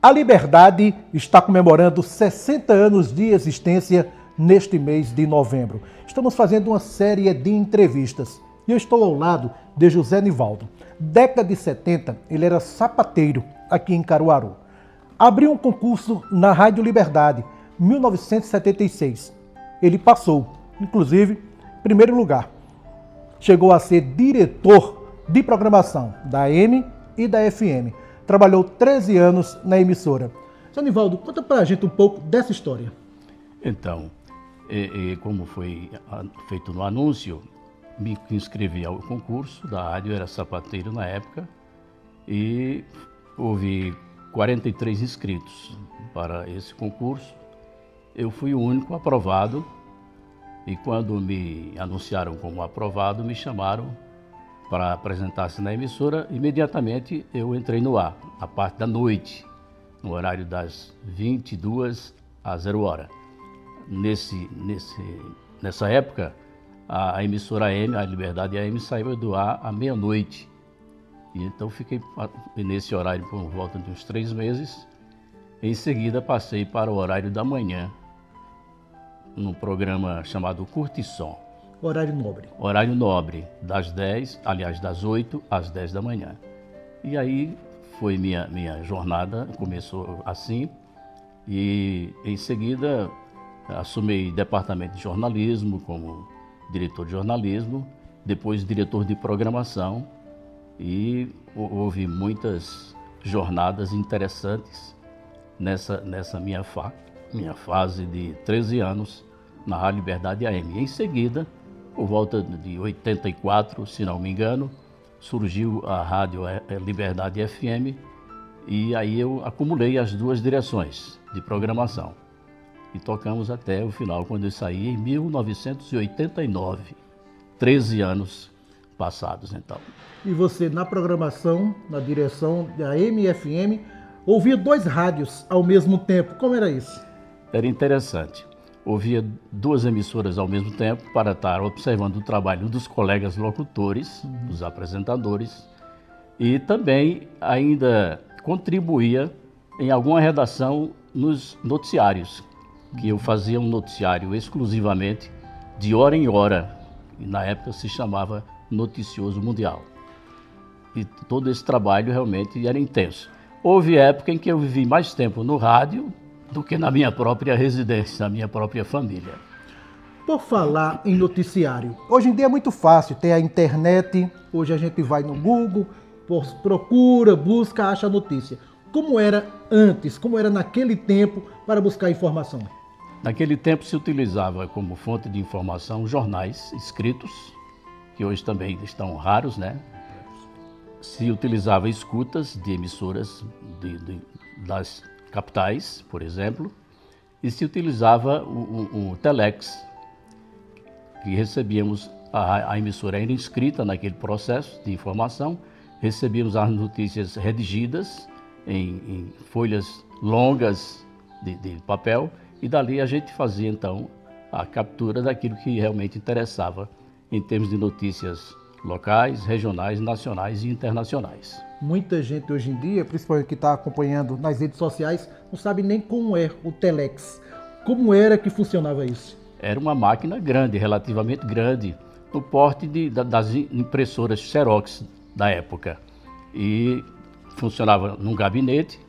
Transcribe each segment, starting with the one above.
A Liberdade está comemorando 60 anos de existência neste mês de novembro. Estamos fazendo uma série de entrevistas e eu estou ao lado de José Nivaldo. Década de 70, ele era sapateiro aqui em Caruaru. Abriu um concurso na Rádio Liberdade, 1976. Ele passou, inclusive, em primeiro lugar. Chegou a ser diretor de programação da AM e da FM. Trabalhou 13 anos na emissora. Seu Nivaldo, conta pra gente um pouco dessa história. Então, como foi feito no anúncio, me inscrevi ao concurso da rádio, era sapateiro na época, e houve 43 inscritos para esse concurso. Eu fui o único aprovado, e quando me anunciaram como aprovado, me chamaram para apresentar-se na emissora. Imediatamente eu entrei no ar, a parte da noite, no horário das 22 a 0 hora. Nessa época, a emissora AM, a Liberdade AM, saiu do ar à meia-noite. E então fiquei nesse horário por volta de uns 3 meses. Em seguida passei para o horário da manhã, num programa chamado Curtição. Horário nobre. Horário nobre, das 8 às 10 da manhã. E aí foi minha jornada, começou assim, e em seguida assumi departamento de jornalismo como diretor de jornalismo, depois diretor de programação, e houve muitas jornadas interessantes nessa minha fase de 13 anos na Rádio Liberdade AM. Em seguida, por volta de 84, se não me engano, surgiu a Rádio Liberdade FM, e aí eu acumulei as duas direções de programação. E tocamos até o final, quando eu saí em 1989. 13 anos passados, então. E você, na programação, na direção da AM e FM, ouvia 2 rádios ao mesmo tempo. Como era isso? Era interessante. Ouvia 2 emissoras ao mesmo tempo para estar observando o trabalho dos colegas locutores, dos apresentadores, e também ainda contribuía em alguma redação nos noticiários, que eu fazia um noticiário exclusivamente de hora em hora, e na época se chamava Noticioso Mundial. E todo esse trabalho realmente era intenso. Houve época em que eu vivi mais tempo no rádio do que na minha própria residência, na minha própria família. Por falar em noticiário, hoje em dia é muito fácil, tem a internet, hoje a gente vai no Google, procura, busca, acha a notícia. Como era antes, como era naquele tempo para buscar informação? Naquele tempo se utilizava como fonte de informação jornais escritos, que hoje também estão raros, né? Se utilizava escutas de emissoras das capitais, por exemplo, e se utilizava o telex, que recebíamos, a emissora era inscrita naquele processo de informação, recebíamos as notícias redigidas em folhas longas de papel, e dali a gente fazia então a captura daquilo que realmente interessava em termos de notícias locais, regionais, nacionais e internacionais. Muita gente hoje em dia, principalmente que está acompanhando nas redes sociais, não sabe nem como é o telex. Como era que funcionava isso? Era uma máquina grande, relativamente grande, no porte das impressoras Xerox da época. E funcionava num gabinete,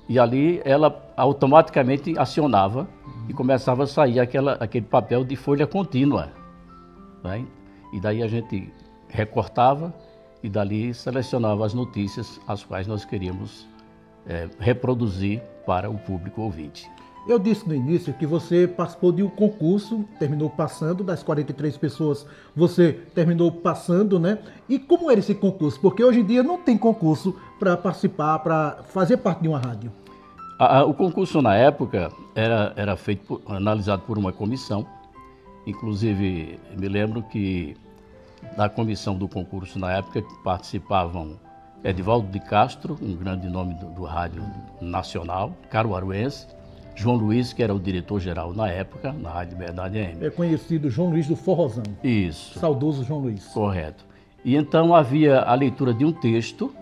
e ali ela automaticamente acionava e começava a sair aquele papel de folha contínua, né? E daí a gente recortava e dali selecionava as notícias as quais nós queríamos reproduzir para o público ouvinte. Eu disse no início que você participou de um concurso, terminou passando, das 43 pessoas, você terminou passando, né? E como era esse concurso? Porque hoje em dia não tem concurso para participar, para fazer parte de uma rádio. O concurso na época era feito, analisado por uma comissão. Inclusive, me lembro que da comissão do concurso na época participavam Edivaldo de Castro, um grande nome do rádio nacional, caruaruense, João Luiz, que era o diretor-geral na época, na Rádio Liberdade AM. É conhecido João Luiz do Forrozão. Isso. Saudoso João Luiz. Correto. E então havia a leitura de um texto,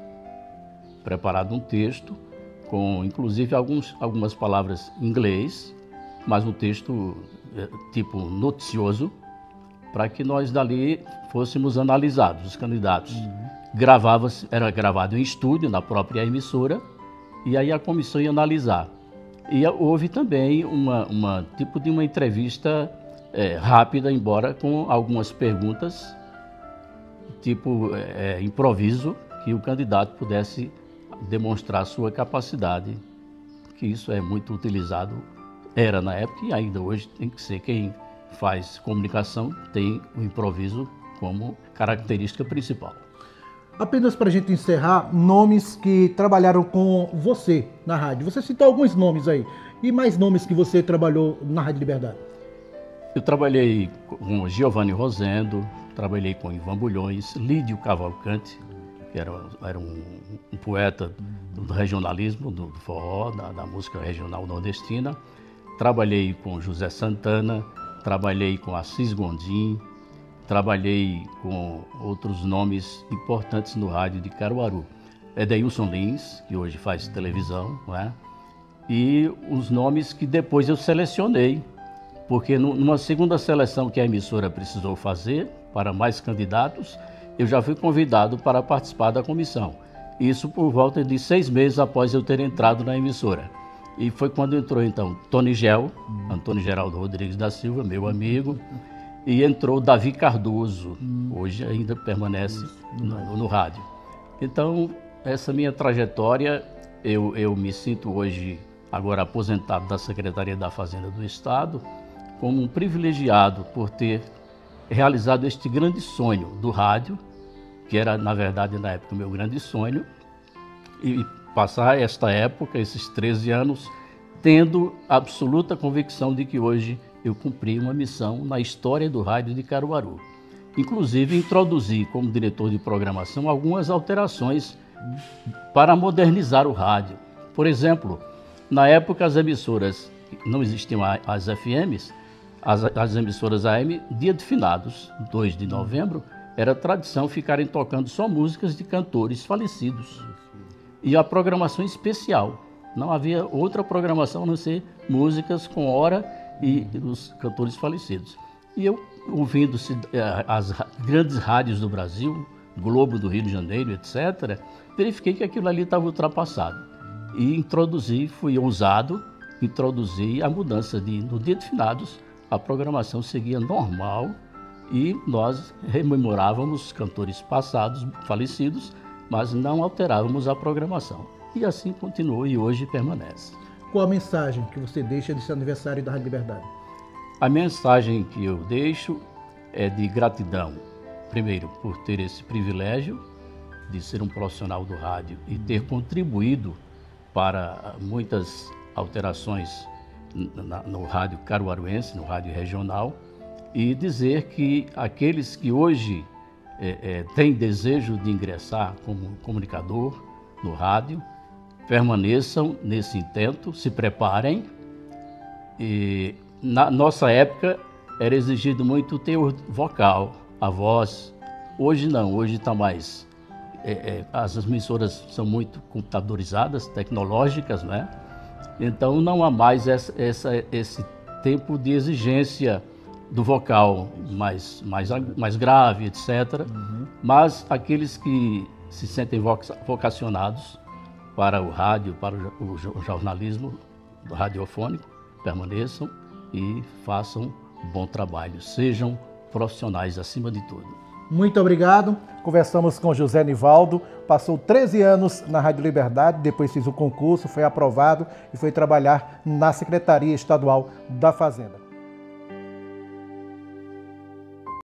preparado um texto, com inclusive algumas palavras em inglês, mas um texto tipo noticioso, para que nós dali fôssemos analisados, os candidatos. Era gravado em estúdio, na própria emissora, e aí a comissão ia analisar. E houve também uma entrevista rápida, embora com algumas perguntas, tipo improviso, que o candidato pudesse demonstrar sua capacidade, que isso é muito utilizado, era na época e ainda hoje tem que ser quem faz comunicação, tem o improviso como característica principal. Apenas para a gente encerrar, nomes que trabalharam com você na rádio. Você citou alguns nomes aí. E mais nomes que você trabalhou na Rádio Liberdade? Eu trabalhei com Giovanni Rosendo, trabalhei com Ivan Bulhões, Lídio Cavalcante, que era um poeta do regionalismo, do forró, da música regional nordestina. Trabalhei com José Santana, trabalhei com Assis Gondim, trabalhei com outros nomes importantes no rádio de Caruaru. Edeilson Lins, que hoje faz televisão, não é? E os nomes que depois eu selecionei, porque numa segunda seleção que a emissora precisou fazer para mais candidatos, eu já fui convidado para participar da comissão. Isso por volta de 6 meses após eu ter entrado na emissora. E foi quando entrou, então, Tony Gel, Antônio Geraldo Rodrigues da Silva, meu amigo, e entrou Davi Cardoso, hoje ainda permanece no rádio. Então, essa minha trajetória, eu me sinto hoje, agora aposentado da Secretaria da Fazenda do Estado, como um privilegiado por ter realizado este grande sonho do rádio, que era, na verdade, na época, o meu grande sonho, e passar esta época, esses 13 anos, tendo absoluta convicção de que hoje eu cumpri uma missão na história do rádio de Caruaru. Inclusive, introduzi, como diretor de programação, algumas alterações para modernizar o rádio. Por exemplo, na época as emissoras, não existiam as FMs, as emissoras AM, dia de finados, 2 de novembro, era tradição ficarem tocando só músicas de cantores falecidos. E a programação especial. Não havia outra programação a não ser músicas com hora e os cantores falecidos. E eu, ouvindo as grandes rádios do Brasil, Globo do Rio de Janeiro, etc., verifiquei que aquilo ali estava ultrapassado. E fui ousado, introduzi a mudança no dia de finados, a programação seguia normal e nós rememorávamos cantores passados, falecidos, mas não alterávamos a programação. E assim continuou e hoje permanece. Qual a mensagem que você deixa desse aniversário da Rádio Liberdade? A mensagem que eu deixo é de gratidão, primeiro, por ter esse privilégio de ser um profissional do rádio e ter contribuído para muitas alterações no rádio caruaruense, no rádio regional, e dizer que aqueles que hoje têm desejo de ingressar como comunicador no rádio, permaneçam nesse intento, se preparem. E na nossa época era exigido muito o teor vocal, a voz. Hoje não, hoje está mais... as emissoras são muito computadorizadas, tecnológicas, né? Então não há mais esse tempo de exigência do vocal mais grave, etc. Mas aqueles que se sentem vocacionados para o rádio, para o jornalismo radiofônico, permaneçam e façam um bom trabalho. Sejam profissionais acima de tudo. Muito obrigado. Conversamos com José Nivaldo, passou 13 anos na Rádio Liberdade, depois fez o concurso, foi aprovado e foi trabalhar na Secretaria Estadual da Fazenda.